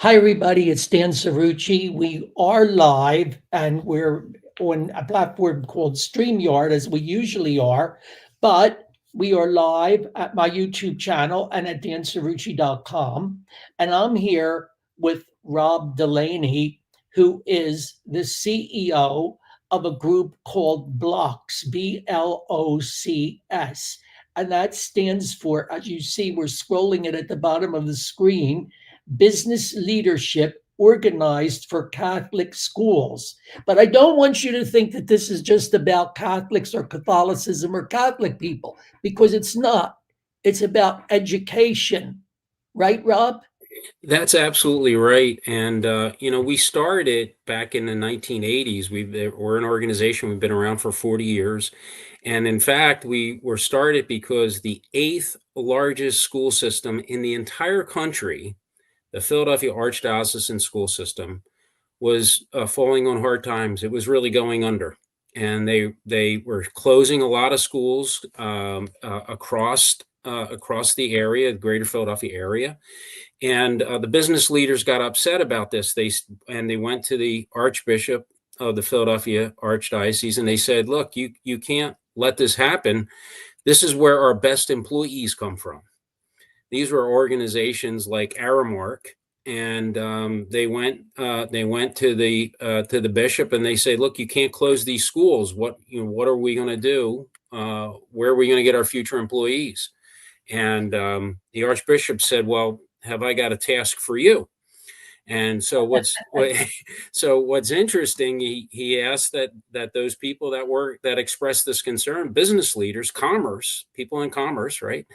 Hi, everybody. It's Dan Cerrucci. We are live and we're on a platform called StreamYard, as we usually are, but we are live at my YouTube channel and at dancerrucci.com. And I'm here with Rob Delany, who is the CEO of a group called BLOCS, BLOCS. And that stands for, as you see, we're scrolling it at the bottom of the screen, business leadership organized for Catholic schools. But I don't want you to think that this is just about Catholics or Catholicism or Catholic people, because it's not. It's about education. Right, Rob? That's absolutely right. And, we started back in the 1980s. We're an organization, we've been around for 40 years. And in fact, we were started because the eighth largest school system in the entire country, the Philadelphia Archdiocesan school system, was falling on hard times. It was really going under. And they were closing a lot of schools across the area, the greater Philadelphia area. And the business leaders got upset about this. They went to the Archbishop of the Philadelphia Archdiocese and they said, "Look, you can't let this happen. This is where our best employees come from." These were organizations like Aramark, and they went to the bishop and they say, "Look, you can't close these schools. What are we going to do? Where are we going to get our future employees?" And the Archbishop said, "Well, have I got a task for you?" And so what's interesting, he asked that those people that expressed this concern, business leaders, commerce, people in commerce, right,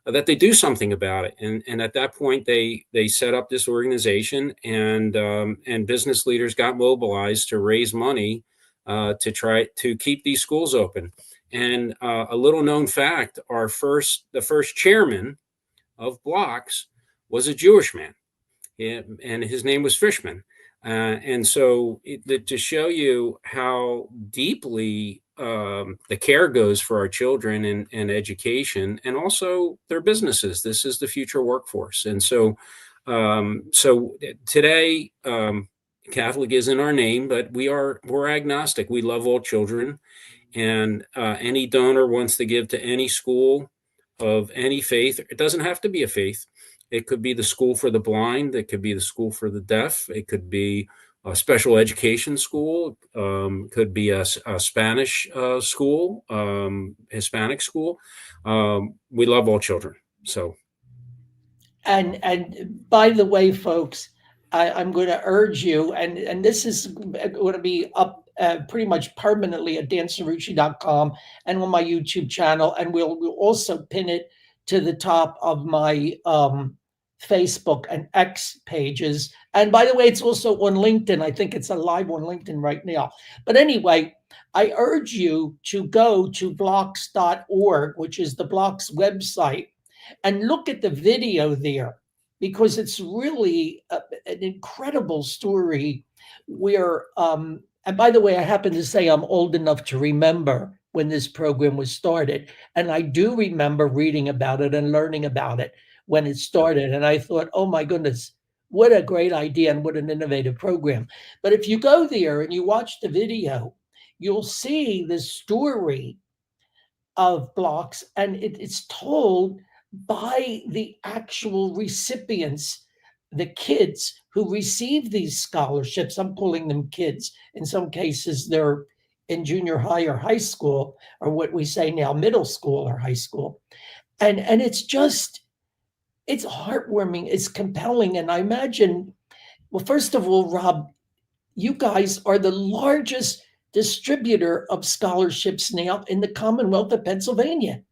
that they do something about it. And at that point, they set up this organization, and business leaders got mobilized to raise money to try to keep these schools open. And a little known fact: the first chairman of BLOCS was a Jewish man, and his name was Fishman. And so, to show you how deeply the care goes for our children and education, and also their businesses. This is the future workforce. And so today, Catholic is in our name, but we're agnostic. We love all children, and any donor wants to give to any school of any faith. It doesn't have to be a faith. It could be the school for the blind. It could be the school for the deaf. It could be a special education school. Could be a Spanish school, Hispanic school. We love all children. So And by the way, folks, I'm going to urge you, and this is going to be up pretty much permanently at dancerucci.com and on my YouTube channel, and we'll also pin it to the top of my Facebook and X pages. And by the way, it's also on LinkedIn. I think it's live on LinkedIn right now. But anyway, I urge you to go to blocks.org, which is the BLOCS website, and look at the video there, because it's really an incredible story where and by the way, I happen to say I'm old enough to remember when this program was started, and I do remember reading about it and learning about it when it started, and I thought, oh my goodness, what a great idea and what an innovative program. But if you go there and you watch the video, you'll see the story of BLOCS, and it's told by the actual recipients, the kids who receive these scholarships. I'm calling them kids. In some cases, they're in junior high or high school, or what we say now, middle school or high school. And it's heartwarming, it's compelling. And I imagine, well, first of all, Rob, you guys are the largest distributor of scholarships now in the Commonwealth of Pennsylvania.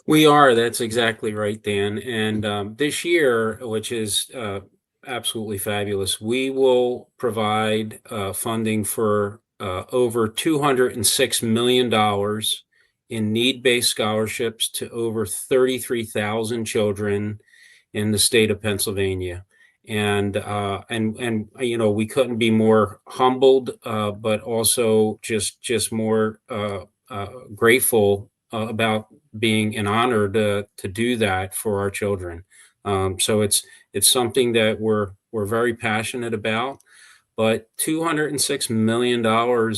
we are. That's exactly right, Dan. And this year, which is absolutely fabulous, we will provide funding for over $206 million in need-based scholarships to over 33,000 children in the state of Pennsylvania. And we couldn't be more humbled, but also just more grateful about being an honor to do that for our children. So it's something that we're very passionate about. But $206 million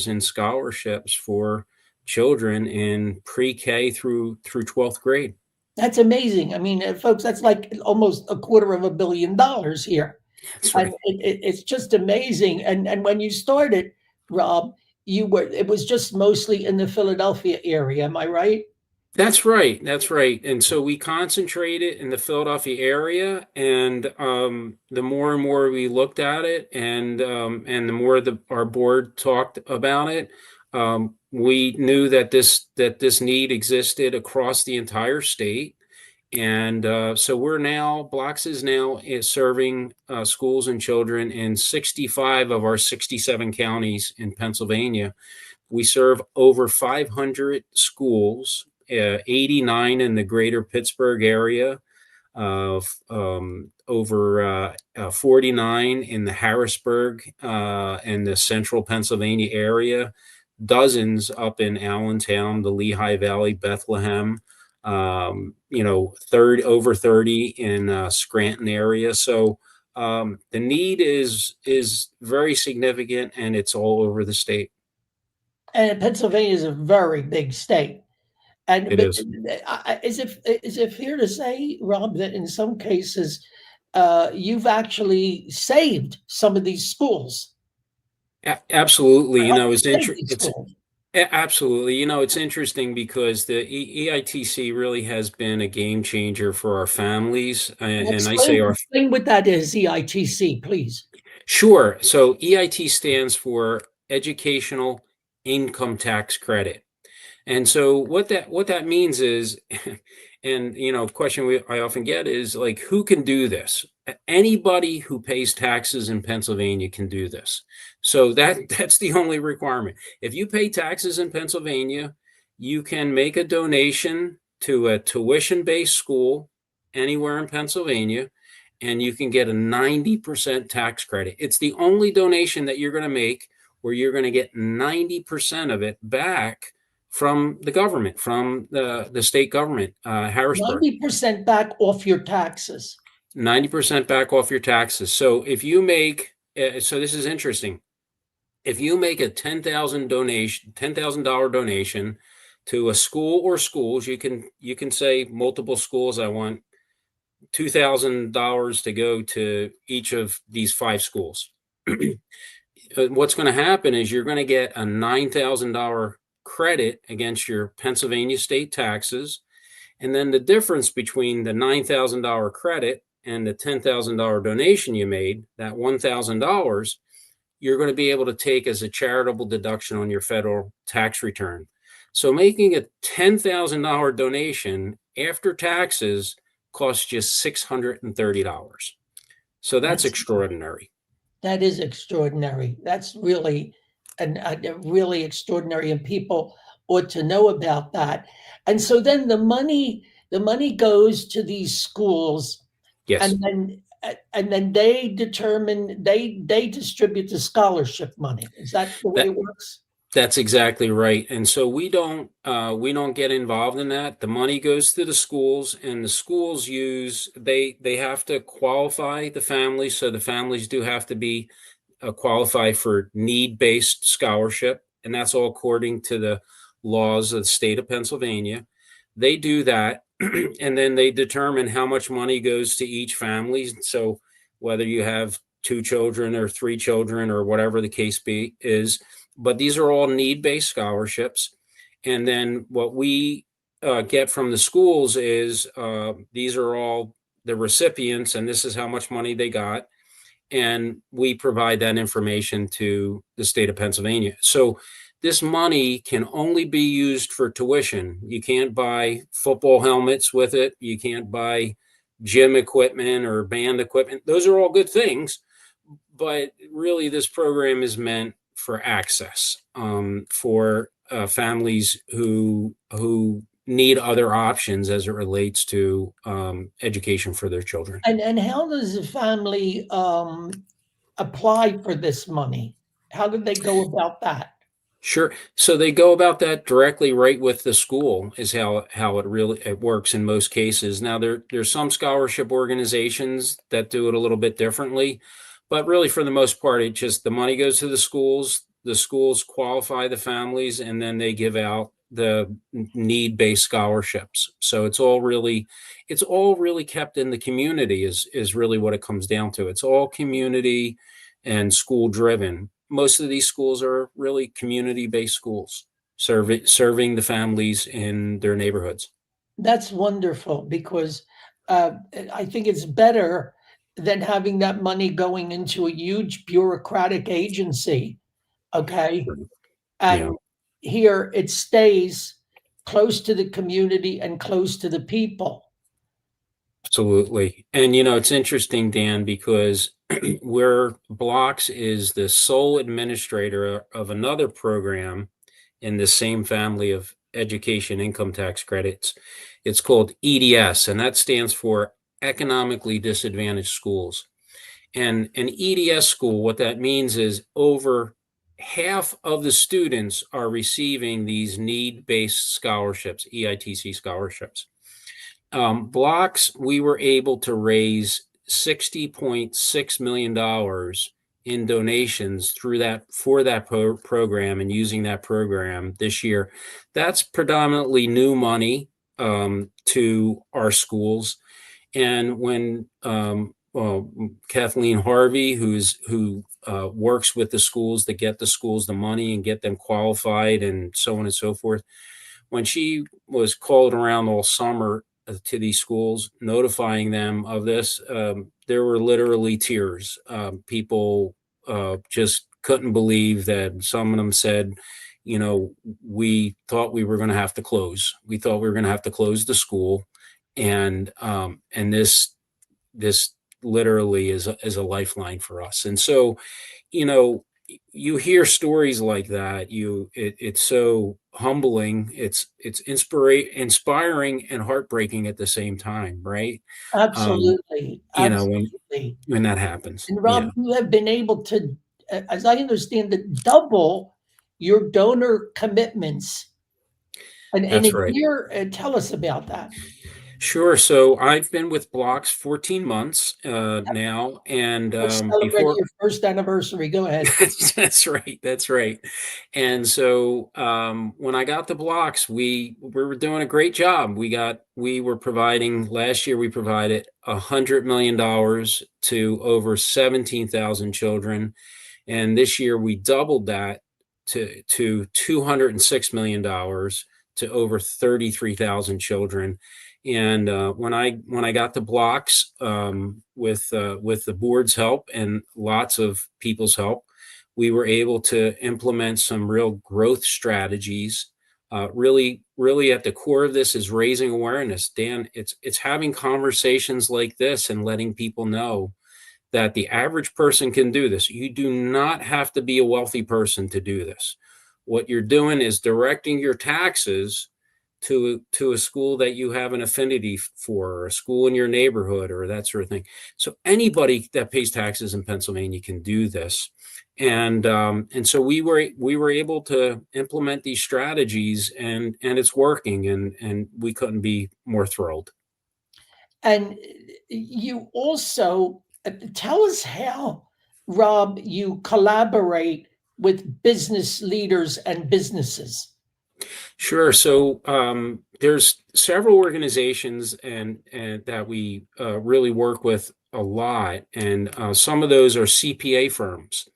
in scholarships for children in pre-K through 12th grade. That's amazing. I mean, folks, that's like almost $250 million here. That's And right. it's just amazing. And when you started, Rob, it was just mostly in the Philadelphia area. Am I right? That's right. That's right. And so we concentrated in the Philadelphia area, and the more and more we looked at it, and the more our board talked about it, we knew that this need existed across the entire state. And so BLOCS is serving schools and children in 65 of our 67 counties in Pennsylvania. We serve over 500 schools, 89 in the greater Pittsburgh area, over 49 in the Harrisburg and the central Pennsylvania area, dozens up in Allentown, the Lehigh Valley, Bethlehem, over 30 in Scranton area. So the need is very significant, and it's all over the state. And Pennsylvania is a very big state. And It but is. is it fair to say, Rob, that in some cases you've actually saved some of these schools? Absolutely. Or helped save these It's schools? absolutely. It's interesting because the EITC really has been a game changer for our families. And I say Explain what that is, EITC, please. sure. So EIT stands for Educational Income Tax Credit. And so what that means is, and question I often get is like, who can do this? Anybody who pays taxes in Pennsylvania can do this. So that's the only requirement. If you pay taxes in Pennsylvania, you can make a donation to a tuition-based school anywhere in Pennsylvania, and you can get a 90% tax credit. It's the only donation that you're going to make where you're going to get 90% of it back from the government, from the state government, Harrisburg. 90% back off your taxes. 90% back off your taxes. So if you make, so this is interesting. If you make a $10,000 donation to a school or schools, you can say multiple schools. I want $2,000 to go to each of these 5 schools. What's going to happen is you're going to get a $9,000 credit against your Pennsylvania state taxes. And then the difference between the $9,000 credit and the $10,000 donation you made, that $1,000, you're going to be able to take as a charitable deduction on your federal tax return. So making a $10,000 donation after taxes costs you $630. So that's extraordinary. That is extraordinary. That's really really extraordinary, and people ought to know about that. And so then the money goes to these schools, Yes. and then they distribute the scholarship money. Is that the way That it works? That's exactly right. And so we don't get involved in that. The money goes to the schools, and the schools they have to qualify the families. So the families do have to be qualify for need-based scholarship, and that's all according to the laws of the state of Pennsylvania. They do that, and then they determine how much money goes to each family. So whether you have 2 children or 3 children or whatever the case is, but these are all need-based scholarships. And then what we get from the schools is these are all the recipients, and this is how much money they got. And we provide that information to the state of Pennsylvania. So this money can only be used for tuition. You can't buy football helmets with it. You can't buy gym equipment or band equipment. Those are all good things, but really this program is meant for access, for families who need other options as it relates to education for their children. And how does a family apply for this money? How do they go about that? Sure. So they go about that directly right with the school is how it works in most cases. Now there's some scholarship organizations that do it a little bit differently, but really for the most part, it just the money goes to the schools qualify the families, and then they give out the need-based scholarships. So it's all really kept in the community is really what it comes down to. It's all community and school driven. Most of these schools are really community-based schools, serving the families in their neighborhoods. That's wonderful because uh, I think it's better than having that money going into a huge bureaucratic agency. Okay. Right. Yeah, And here it stays close to the community and close to the people. absolutely. And it's interesting, Dan, because where Blocks is the sole administrator of another program in the same family of education income tax credits. It's called EDS, and that stands for Economically Disadvantaged Schools. And an EDS school, what that means is over half of the students are receiving these need-based scholarships, EITC scholarships. Blocks, we were able to raise $60.6 million in donations through that for that program and using that program this year. That's predominantly new money to our schools. And when well, Kathleen Harvey, who works with the schools to get the schools the money and get them qualified and so on and so forth, when she was called around all summer to these schools, notifying them of this, there were literally tears. People just couldn't believe that. Some of them said, we thought we were going to have to close. We thought we were going to have to close the school, and this literally is a lifeline for us. And so, you know, you hear stories like that. It's so humbling. It's inspiring and heartbreaking at the same time, right? Um, Absolutely. when Absolutely. that happens. And Yeah, Rob, you have been able to, as I understand it, double your donor commitments. And in a that's right. year, tell us about that. Sure. So I've been with Blocks 14 months now, and We're celebrating before your first anniversary. Go ahead. That's right. That's right. And so when I got the Blocks, we were doing a great job. We were providing last year. We provided $100 million to over 17,000 children, and this year we doubled that to $206 million to over 33,000 children. And when I got the Blocks, with the board's help and lots of people's help, we were able to implement some real growth strategies. Really, at the core of this is raising awareness. Dan, it's having conversations like this and letting people know that the average person can do this. You do not have to be a wealthy person to do this. What you're doing is directing your taxes to a school that you have an affinity for, or a school in your neighborhood, or that sort of thing. So anybody that pays taxes in Pennsylvania can do this. And so we were able to implement these strategies, and it's working, and we couldn't be more thrilled. And you also tell us how, Rob, you collaborate with business leaders and businesses. Sure. So there's several organizations and that we really work with a lot, and some of those are CPA firms.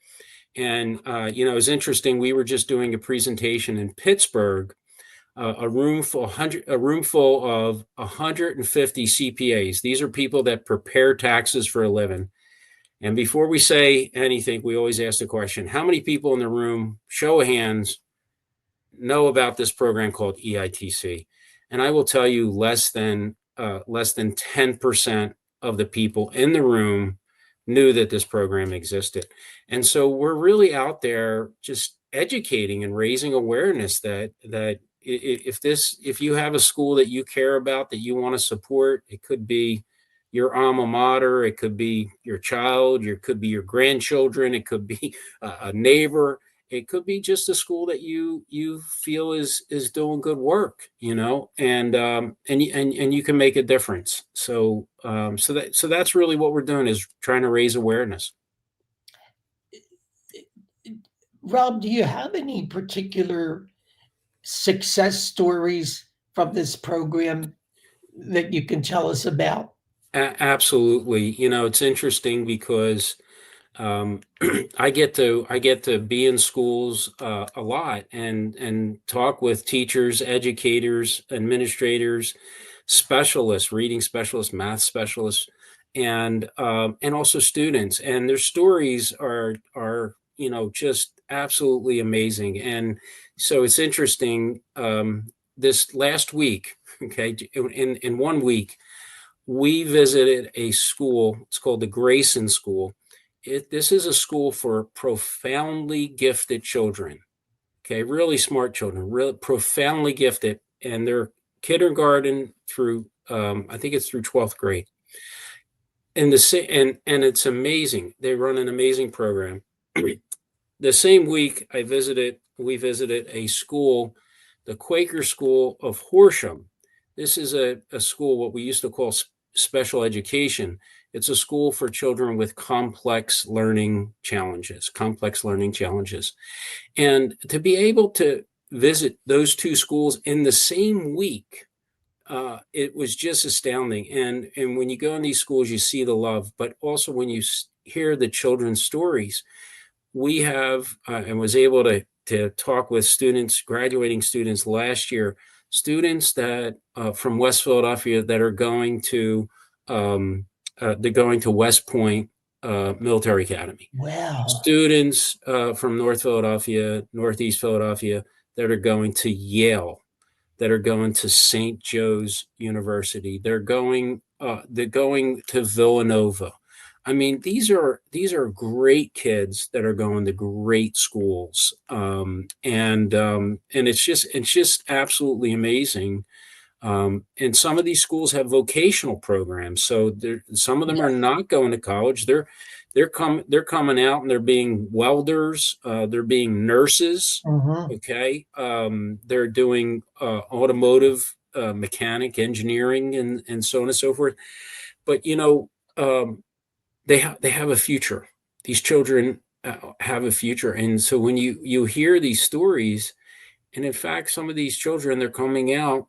And it's interesting. We were just doing a presentation in Pittsburgh, a room full of 150 CPAs. These are people that prepare taxes for a living. And before we say anything, we always ask the question: how many people in the room, show of hands, know about this program called EITC? And I will tell you, less than 10% of the people in the room knew that this program existed. And so we're really out there just educating and raising awareness that if you have a school that you care about, that you want to support, it could be your alma mater, it could be your child, it could be your grandchildren, it could be a neighbor. It could be just a school that you feel is doing good work, and you can make a difference. So that's really what we're doing, is trying to raise awareness. Rob, do you have any particular success stories from this program that you can tell us about? Absolutely. It's interesting because um, I get to be in schools a lot and talk with teachers, educators, administrators, specialists, reading specialists, math specialists, and also students. And their stories are just absolutely amazing. And so it's interesting. This last week, okay, in 1 week, we visited a school. It's called the Grayson School. This is a school for profoundly gifted children. Okay, really smart children, really profoundly gifted, and they're kindergarten through I think it's through 12th grade. And it's amazing. They run an amazing program. The same week we visited a school, the Quaker School of Horsham. This is a school, what we used to call special education. It's a school for children with complex learning challenges. And to be able to visit those two schools in the same week, it was just astounding. And when you go in these schools, you see the love, but also when you hear the children's stories, we have and was able to talk with students, graduating students last year, students that from West Philadelphia that are going to West Point Military Academy. Wow. Students from North Philadelphia, Northeast Philadelphia, that are going to Yale, that are going to St. Joe's University. They're going to Villanova. I mean, these are great kids that are going to great schools, and it's just absolutely amazing. And some of these schools have vocational programs, so some of them are not going to college. They're coming out and they're being welders. They're being nurses. Mhm. Okay, they're doing automotive mechanic engineering and so on and so forth. But they have a future. These children have a future, and so when you hear these stories, and in fact, some of these children, they're coming out,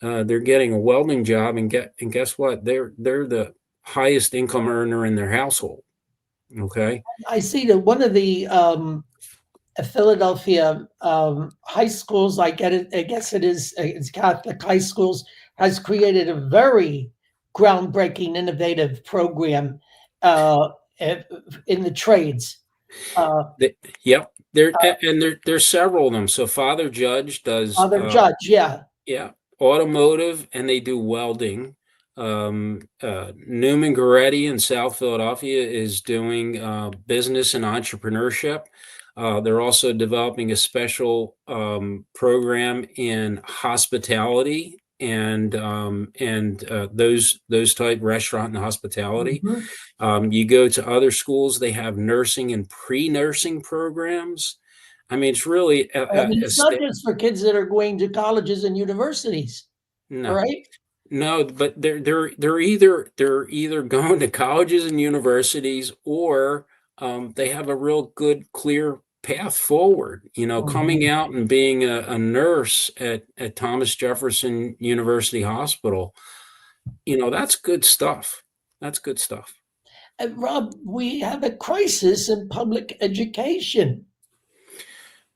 they're getting a welding job, and guess what? They're the highest income earner in their household. Okay. I see that one of the Philadelphia high schools, I guess it's Catholic high schools, has created a very groundbreaking, innovative program uh, in the trades. Uh, Yep. There's several of them. So Father Judge does Other Judge, yeah. yeah, automotive, and they do welding. Newman Goretti in South Philadelphia is doing business and entrepreneurship. They're also developing a special program in hospitality and those type restaurant and hospitality. Mhm. You go to other schools, they have nursing and pre-nursing programs. I mean, it's really I mean, it's not just for kids that are going to colleges and universities, no. right? No, but they're either going to colleges and universities, or they have a real good, clear path forward. Coming Mhm. out and being a nurse at Thomas Jefferson University Hospital. That's good stuff. That's good stuff. And Rob, we have a crisis in public education.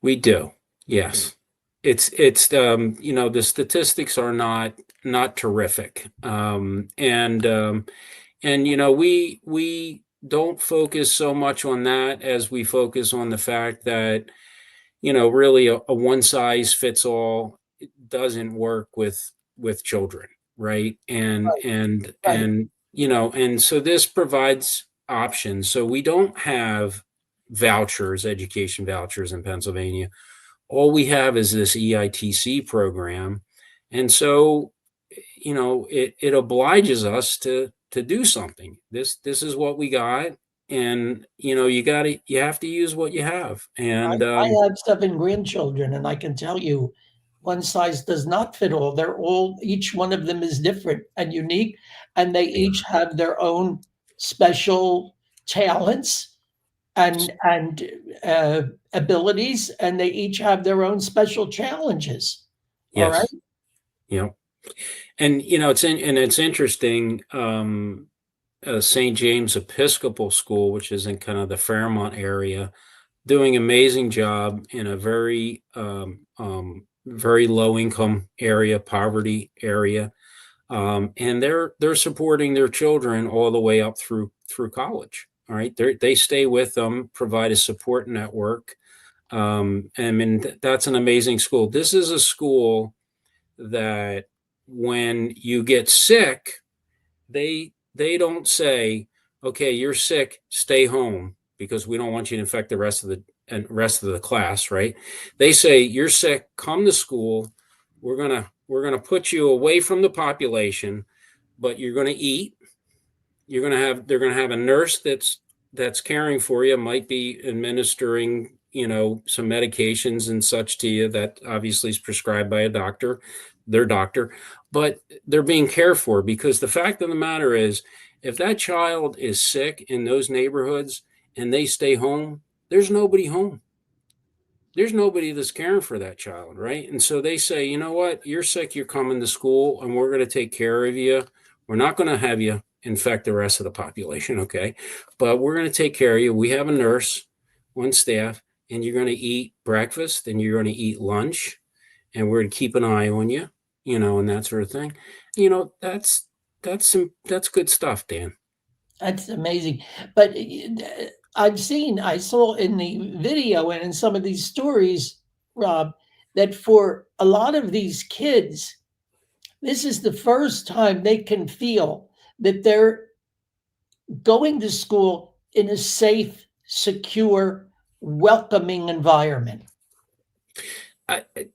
We do. Yes. It's the statistics are not terrific. And we don't focus so much on that as we focus on the fact that really a one size fits all doesn't work with children, right? and Right, and right. and and so this provides options. So we don't have education vouchers in Pennsylvania. All we have is this EITC program. And so, it obliges us to do something. This is what we got. and you have to use what you have. And I have 7 grandchildren, and I can tell you one size does not fit all. They're all each one of them is different and unique, and they each have their own special talents and abilities, and they each have their own special challenges. All right? yes, yeah. And it's interesting. St. James Episcopal School, which is in kind of the Fairmont area, doing amazing job in a very low income area, poverty area, and they're supporting their children all the way up through college. All right, they stay with them, provide a support network. I mean, that's an amazing school. This is a school that when you get sick, they don't say, okay, you're sick, stay home because we don't want you to infect the rest of the class, right? They say, you're sick, come to school. We're gonna put you away from the population, but you're gonna eat. They're gonna have a nurse that's caring for you, might be administering, some medications and such to you that obviously is prescribed by their doctor, but they're being cared for, because the fact of the matter is, if that child is sick in those neighborhoods and they stay home, there's nobody home. There's nobody that's caring for that child, right? And so they say, you know what, you're sick, you're coming to school, and we're going to take care of you. We're not going to have you infect the rest of the population, okay? But we're going to take care of you. We have a nurse on staff, and you're going to eat breakfast, and you're going to eat lunch, and we're going to keep an eye on you, and that sort of thing. That's good stuff, Dan. That's amazing. But I saw in the video and in some of these stories, Rob, that for a lot of these kids, this is the first time they can feel that they're going to school in a safe, secure, welcoming environment.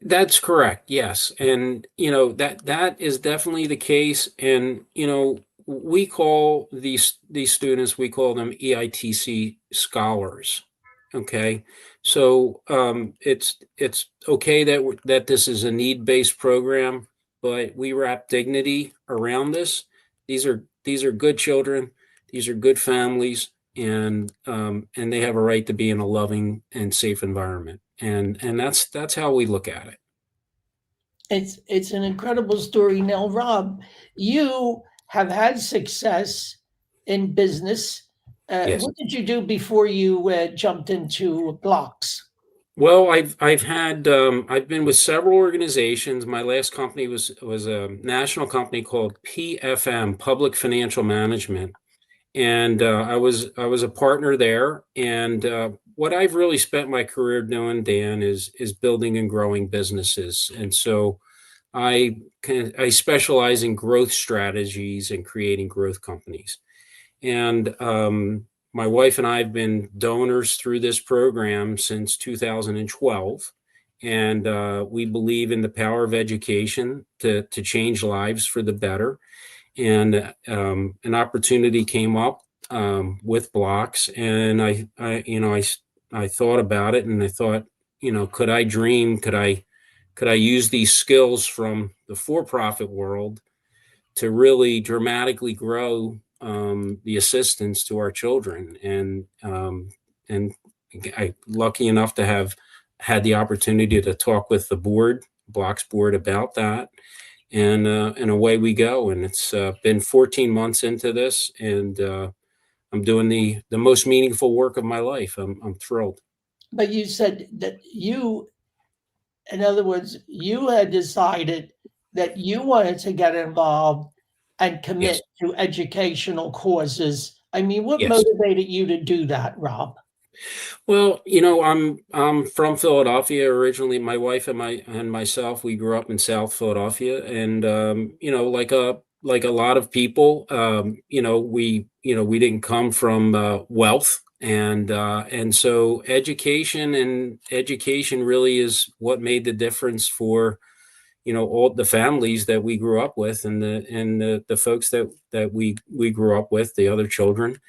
That's correct. Yes, and that is definitely the case. And we call these students, we call them EITC scholars. Okay, so it's okay that this is a need-based program, but we wrap dignity around this. These are good children. These are good families, and they have a right to be in a loving and safe environment. And that's how we look at it. It's an incredible story. Now, Rob, you have had success in business. Yes. What did you do before you jumped into blocks? Well, I've been with several organizations. My last company was a national company called PFM, Public Financial Management, and I was a partner there. And what I've really spent my career doing, Dan, is building and growing businesses. And so I specialize in growth strategies and creating growth companies. And my wife and I have been donors through this program since 2012. And we believe in the power of education to change lives for the better. And an opportunity came up with BLOCS, and I thought about it, and I thought, could I dream? Could I use these skills from the for-profit world to really dramatically grow the assistance to our children? And I lucky enough to have had the opportunity to talk with the BLOCS board about that, and away we go. And it's been 14 months into this, and I'm doing the most meaningful work of my life. I'm thrilled. But you said that in other words, you had decided that you wanted to get involved and Yes, commit to educational causes. I mean, what yes. motivated you to do that, Rob? Well, I'm from Philadelphia originally. My wife and myself, we grew up in South Philadelphia, and like a lot of people, we didn't come from wealth, and so education really is what made the difference for all the families that we grew up with, and the folks that we grew up with, the other children.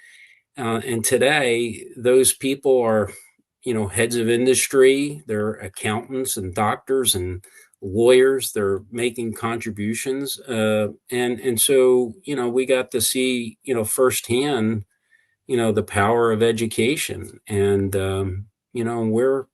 And today, those people are, heads of industry, they're accountants and doctors and lawyers, they're making contributions. And so, we got to see, firsthand, the power of education. And, we're,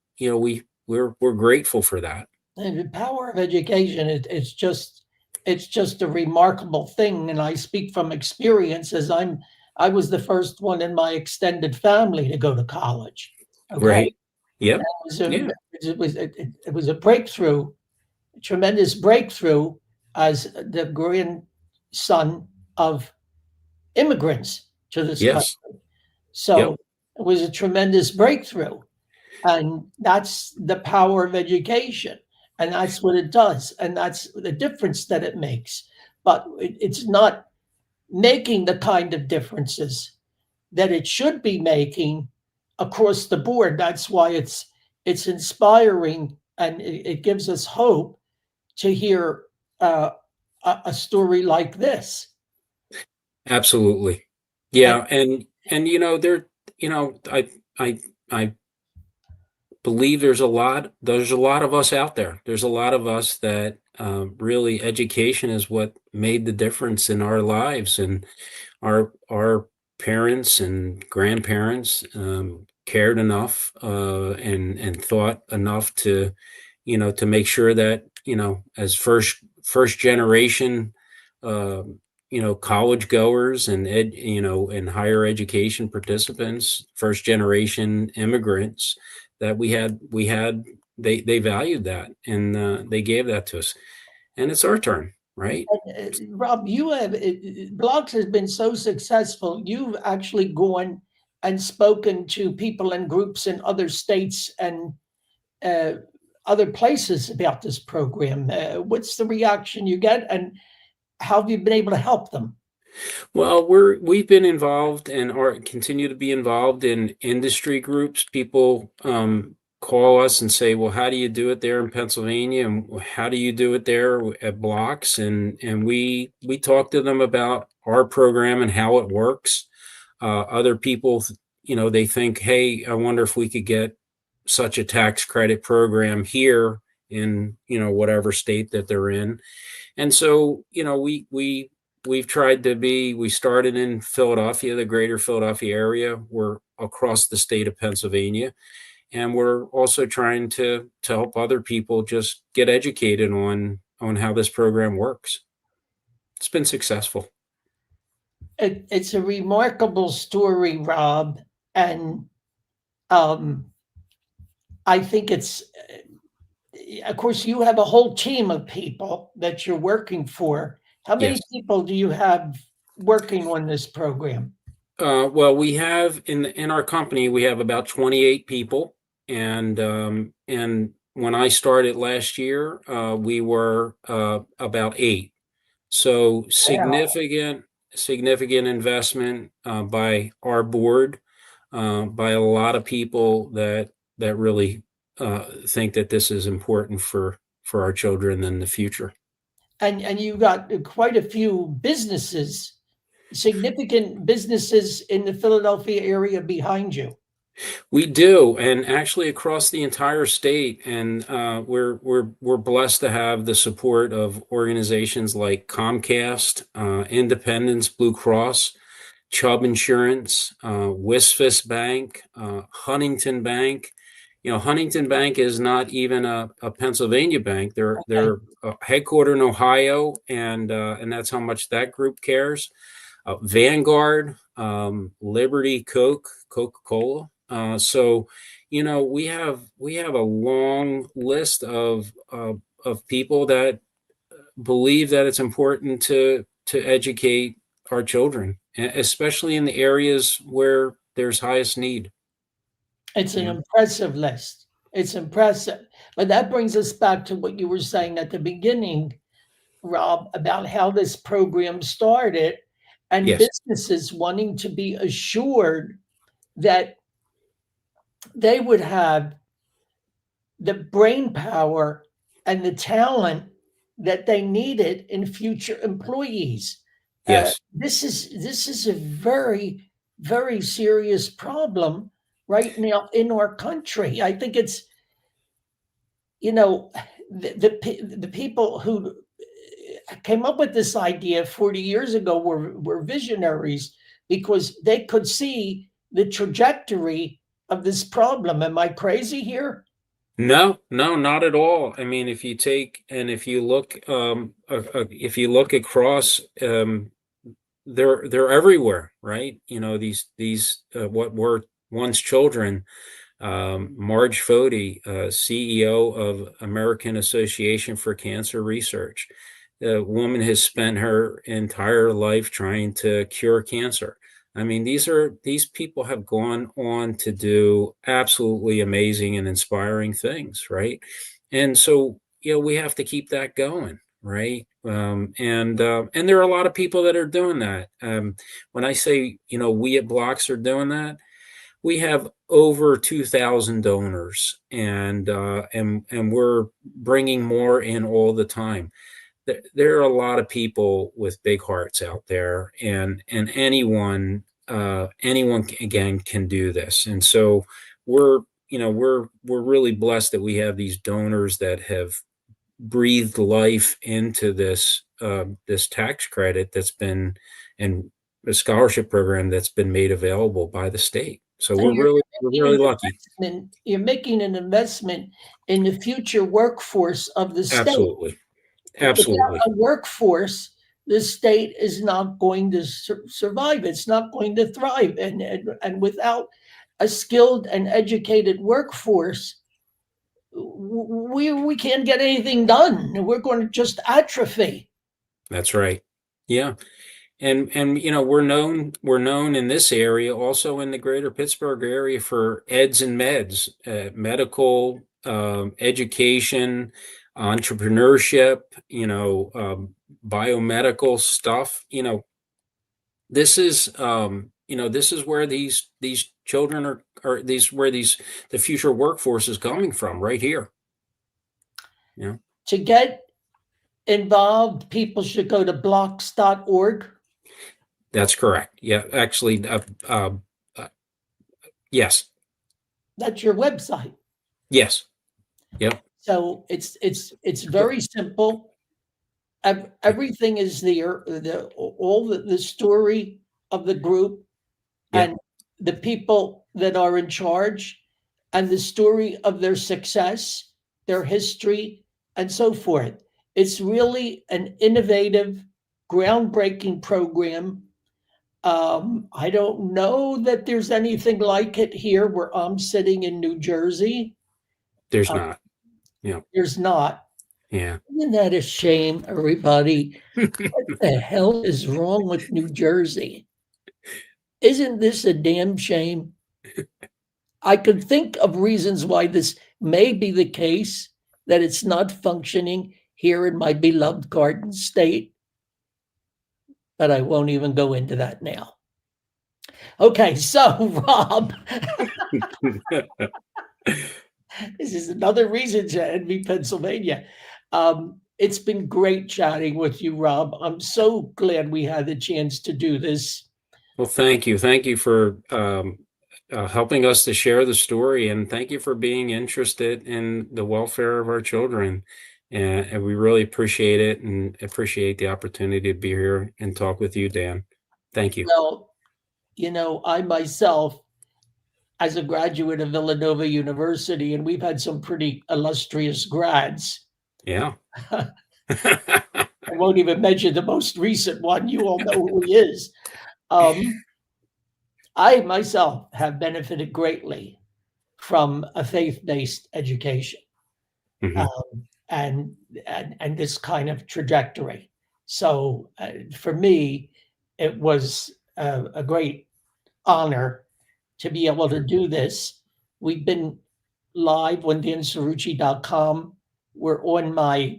we're grateful for that. And the power of education, it's just a remarkable thing. And I speak from experience as I was the first one in my extended family to go to college. Okay. Right. Yep. It was a, Yeah. it was a breakthrough, a tremendous breakthrough as the grandson of immigrants to this Yes. country. Yep. So it was a tremendous breakthrough. And that's the power of education. And that's what it does. And that's the difference that it makes. But it's not making the kind of differences that it should be making across the board. That's why it's inspiring, and it gives us hope to hear uh, a story like this. Absolutely. And Yeah. And, there, I, I believe there's a lot of us out there. There's a lot of us that really education is what made the difference in our lives, and our parents and grandparents cared enough and thought enough to make sure that as first generation uh, college goers and and higher education participants, first generation immigrants, that we had they valued that, and they gave that to us, and it's our turn, right? Rob, you have Blogs has been so successful. You've actually gone and spoken to people and groups in other states and uh, other places about this program. What's the reaction you get, and how have you been able to help them? Well, we've been involved and are continue to be involved in industry groups. People call us and say, "Well, how do you do it there in Pennsylvania, and how do you do it there at Blocks?" And we talk to them about our program and how it works. Other people, they think, "Hey, I wonder if we could get such a tax credit program here in whatever state that they're in." And so, we've tried to be, we started in Philadelphia, the greater Philadelphia area. We're across the state of Pennsylvania. And we're also trying to help other people just get educated on how this program works. It's been successful. It's a remarkable story, Rob, and um, I think it's. Of course, you have a whole team of people that you're working for. How many Yes. people do you have working on this program? Well, we have in our company, we have about 28 people, and when I started last year, we were about 8. So Wow. significant investment by our board, by a lot of people that really think that this is important for our children in the future. And you got quite a few businesses, significant businesses in the Philadelphia area behind you. We do, and actually across the entire state, and we're blessed to have the support of organizations like Comcast, Independence Blue Cross, Chubb Insurance, Wisfis Bank, Huntington Bank. Huntington Bank is not even a Pennsylvania bank. They're headquartered in Ohio, and that's how much that group cares. Vanguard, Liberty, Coca-Cola. So, we have a long list of people that believe that it's important to educate our children, especially in the areas where there's highest need. It's an Yeah. impressive list. It's impressive. But that brings us back to what you were saying at the beginning, Rob, about how this program started and Yes. businesses wanting to be assured that they would have the brain power and the talent that they needed in future employees. Yes. This is a very very serious problem right now in our country. I think it's, you know, the people who came up with this idea 40 years ago were visionaries because they could see the trajectory of this problem. Am I crazy here? No, no, not at all. I mean, if you take and if you look across, they're everywhere, right? You know, these what were once children. Marge Fody, CEO of American Association for Cancer Research. The woman has spent her entire life trying to cure cancer. I mean, these people have gone on to do absolutely amazing and inspiring things, right? And so, you know, we have to keep that going, right? And there are a lot of people that are doing that. When I say, you know, we at BLOCS are doing that, we have over 2,000 donors, and we're bringing more in all the time. There are a lot of people with big hearts out there, and anyone again can do this. And so we're we're really blessed that we have these donors that have breathed life into this tax credit that's been, and a scholarship program that's been made available by the state. So And we're making really an lucky. you're making an investment in the future workforce of the state. Absolutely. Without Absolutely. a workforce, the state is not going to survive. It's not going to thrive. And without a skilled and educated workforce, we can't get anything done. We're going to just atrophy. That's right. Yeah. And you know, we're known in this area, also in the greater Pittsburgh area, for eds and meds, medical, education, entrepreneurship, biomedical stuff. This is where these children are these where these the future workforce is coming from, right here. Yeah, To get involved, people should go to blocks.org. that's correct. Yeah, actually, uh, yes, That's your website. yes, yep, So it's very simple. Everything is there. All the story of the group yeah. and the people that are in charge and the story of their success, their history, and so forth. It's really an innovative, groundbreaking program. I don't know that there's anything like it here where I'm sitting in New Jersey. There's Uh, not. Yeah, there's not. yeah. Isn't that a shame, everybody? What the hell is wrong with New Jersey? Isn't this a damn shame? I could think of reasons why this may be the case, that it's not functioning here in my beloved Garden State, but I won't even go into that now. Okay, so Rob, this is another reason to envy Pennsylvania. It's been great chatting with you, Rob. I'm so glad we had the chance to do this. Well, thank you for helping us to share the story, and thank you for being interested in the welfare of our children. And we really appreciate it, and appreciate the opportunity to be here and talk with you, Dan. Thank you. Well, I myself, as a graduate of Villanova University, and we've had some pretty illustrious grads. Yeah. I won't even mention the most recent one. You all know who he is. I myself have benefited greatly from a faith-based education, Mhm. and this kind of trajectory. So for me, it was a great honor to be able to Sure. do this. We've been live on dancerucci.com. We're on my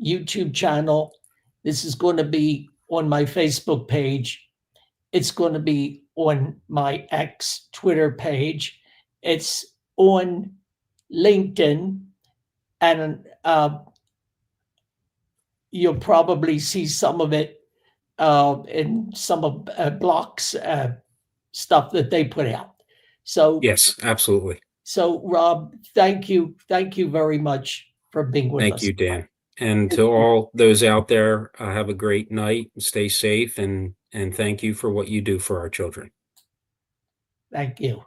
YouTube channel. This is going to be on my Facebook page. It's going to be on my X Twitter page. It's on LinkedIn, and you'll probably see some of it in some of BLOCS stuff that they put out. So, Yes, absolutely. so Rob, thank you very much for being with Thank us. you, Dan. And to all those out there, have a great night, stay safe, and thank you for what you do for our children. Thank you.